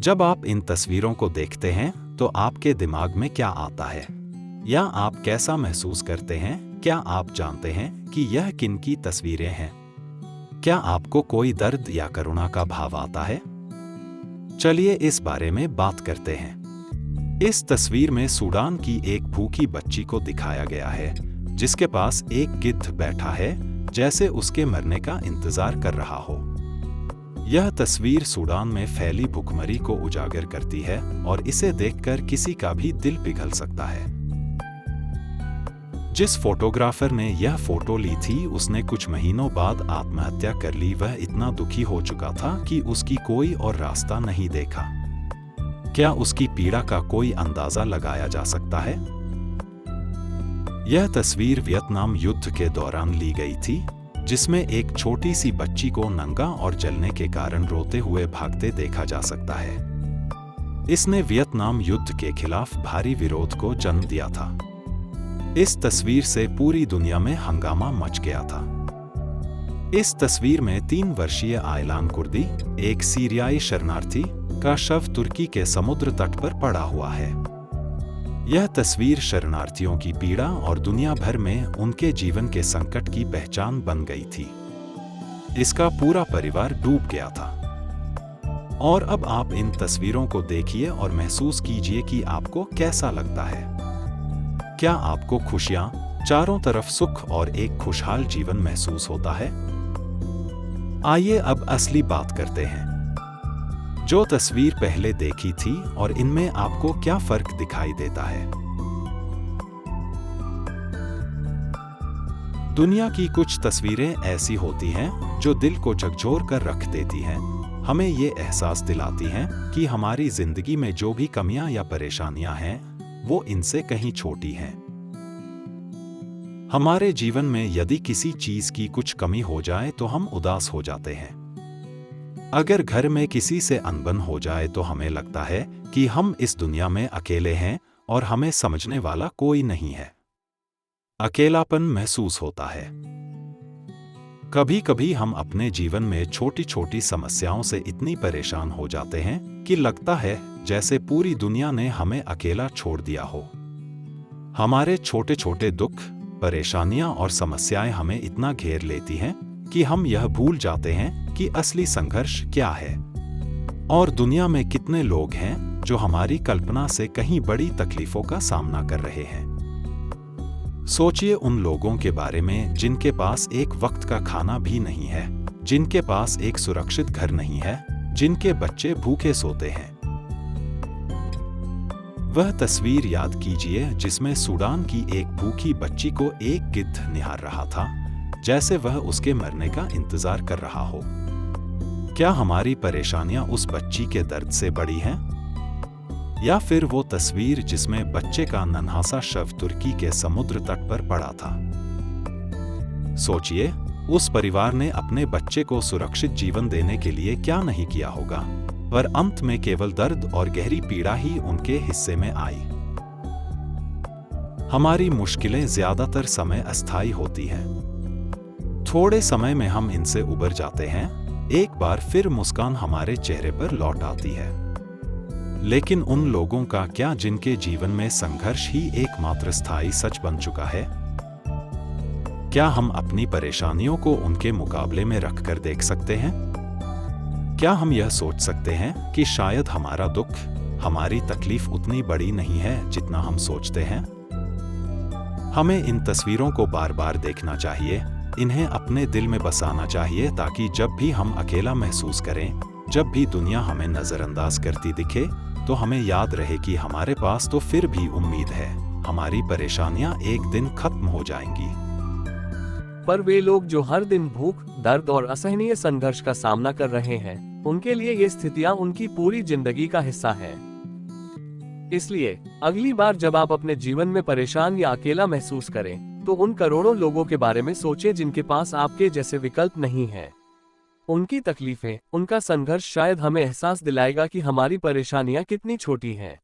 जब आप इन तस्वीरों को देखते हैं तो आपके दिमाग में क्या आता है, या आप कैसा महसूस करते हैं? क्या आप जानते हैं कि यह किन की तस्वीरें हैं? क्या आपको कोई दर्द या करुणा का भाव आता है? चलिए इस बारे में बात करते हैं। इस तस्वीर में सूडान की एक भूखी बच्ची को दिखाया गया है, जिसके पास एक गिद्ध बैठा है, जैसे उसके मरने का इंतजार कर रहा हो। यह तस्वीर सूडान में फैली भूखमरी को उजागर करती है और इसे देखकर किसी का भी दिल पिघल सकता है। जिस फोटोग्राफर ने यह फोटो ली थी, उसने कुछ महीनों बाद आत्महत्या कर ली। वह इतना दुखी हो चुका था कि उसकी कोई और रास्ता नहीं देखा। क्या उसकी पीड़ा का कोई अंदाजा लगाया जा सकता है? यह तस्वीर वियतनाम युद्ध के दौरान ली गई थी, जिसमें एक छोटी सी बच्ची को नंगा और जलने के कारण रोते हुए भागते देखा जा सकता है। इसने वियतनाम युद्ध के खिलाफ भारी विरोध को जन्म दिया था। इस तस्वीर से पूरी दुनिया में हंगामा मच गया था। इस तस्वीर में 3 वर्षीय आयलान कुर्दी, एक सीरियाई शरणार्थी, का शव तुर्की के समुद्र तट पर पड़ा हुआ है। यह तस्वीर शरणार्थियों की पीड़ा और दुनिया भर में उनके जीवन के संकट की पहचान बन गई थी। इसका पूरा परिवार डूब गया था। और अब आप इन तस्वीरों को देखिए और महसूस कीजिए कि आपको कैसा लगता है। क्या आपको खुशियां, चारों तरफ सुख और एक खुशहाल जीवन महसूस होता है? आइए अब असली बात करते हैं। जो तस्वीर पहले देखी थी और इनमें आपको क्या फर्क दिखाई देता है? दुनिया की कुछ तस्वीरें ऐसी होती हैं जो दिल को झकझोर कर रख देती हैं। हमें ये एहसास दिलाती हैं कि हमारी जिंदगी में जो भी कमियां या परेशानियां हैं, वो इनसे कहीं छोटी हैं। हमारे जीवन में यदि किसी चीज की कुछ कमी हो जाए तो हम उदास हो जाते हैं। अगर घर में किसी से अनबन हो जाए तो हमें लगता है कि हम इस दुनिया में अकेले हैं और हमें समझने वाला कोई नहीं है। अकेलापन महसूस होता है। कभी कभी हम अपने जीवन में छोटी छोटी समस्याओं से इतनी परेशान हो जाते हैं कि लगता है जैसे पूरी दुनिया ने हमें अकेला छोड़ दिया हो। हमारे छोटे छोटे दुख, परेशानियां और समस्याएं हमें इतना घेर लेती हैं कि हम यह भूल जाते हैं कि असली संघर्ष क्या है और दुनिया में कितने लोग हैं जो हमारी कल्पना से कहीं बड़ी तकलीफों का सामना कर रहे हैं। सोचिए उन लोगों के बारे में जिनके पास एक वक्त का खाना भी नहीं है, जिनके पास एक सुरक्षित घर नहीं है, जिनके बच्चे भूखे सोते हैं। वह तस्वीर याद कीजिए जिसमें सूडान की एक भूखी बच्ची को एक गिद्ध निहार रहा था, जैसे वह उसके मरने का इंतजार कर रहा हो। क्या हमारी परेशानियां उस बच्ची के दर्द से बड़ी हैं? या फिर वो तस्वीर जिसमें बच्चे का नन्हा सा शव तुर्की के समुद्र तट पर पड़ा था? सोचिए, उस परिवार ने अपने बच्चे को सुरक्षित जीवन देने के लिए क्या नहीं किया होगा, पर अंत में केवल दर्द और गहरी पीड़ा ही उनके हिस्से में आई। हमारी मुश्किलें ज्यादातर समय अस्थायी होती हैं। थोड़े समय में हम इनसे उबर जाते हैं, एक बार फिर मुस्कान हमारे चेहरे पर लौट आती है। लेकिन उन लोगों का क्या जिनके जीवन में संघर्ष ही एकमात्र स्थायी सच बन चुका है? क्या हम अपनी परेशानियों को उनके मुकाबले में रखकर देख सकते हैं? क्या हम यह सोच सकते हैं कि शायद हमारा दुख, हमारी तकलीफ उतनी बड़ी नहीं है जितना हम सोचते हैं? हमें इन तस्वीरों को बार बार देखना चाहिए, इन्हें अपने दिल में बसाना चाहिए, ताकि जब भी हम अकेला महसूस करें, जब भी दुनिया हमें नजरअंदाज करती दिखे, तो हमें याद रहे कि हमारे पास तो फिर भी उम्मीद है। हमारी परेशानियां एक दिन खत्म हो जाएंगी। पर वे लोग जो हर दिन भूख, दर्द और असहनीय संघर्ष का सामना कर रहे हैं, उनके लिए ये स्थितियां उनकी पूरी जिंदगी का हिस्सा है। इसलिए अगली बार जब आप अपने जीवन में परेशान या अकेला महसूस करें, तो उन करोड़ों लोगों के बारे में सोचें जिनके पास आपके जैसे विकल्प नहीं है। उनकी तकलीफें, उनका संघर्ष शायद हमें एहसास दिलाएगा कि हमारी परेशानियां कितनी छोटी हैं।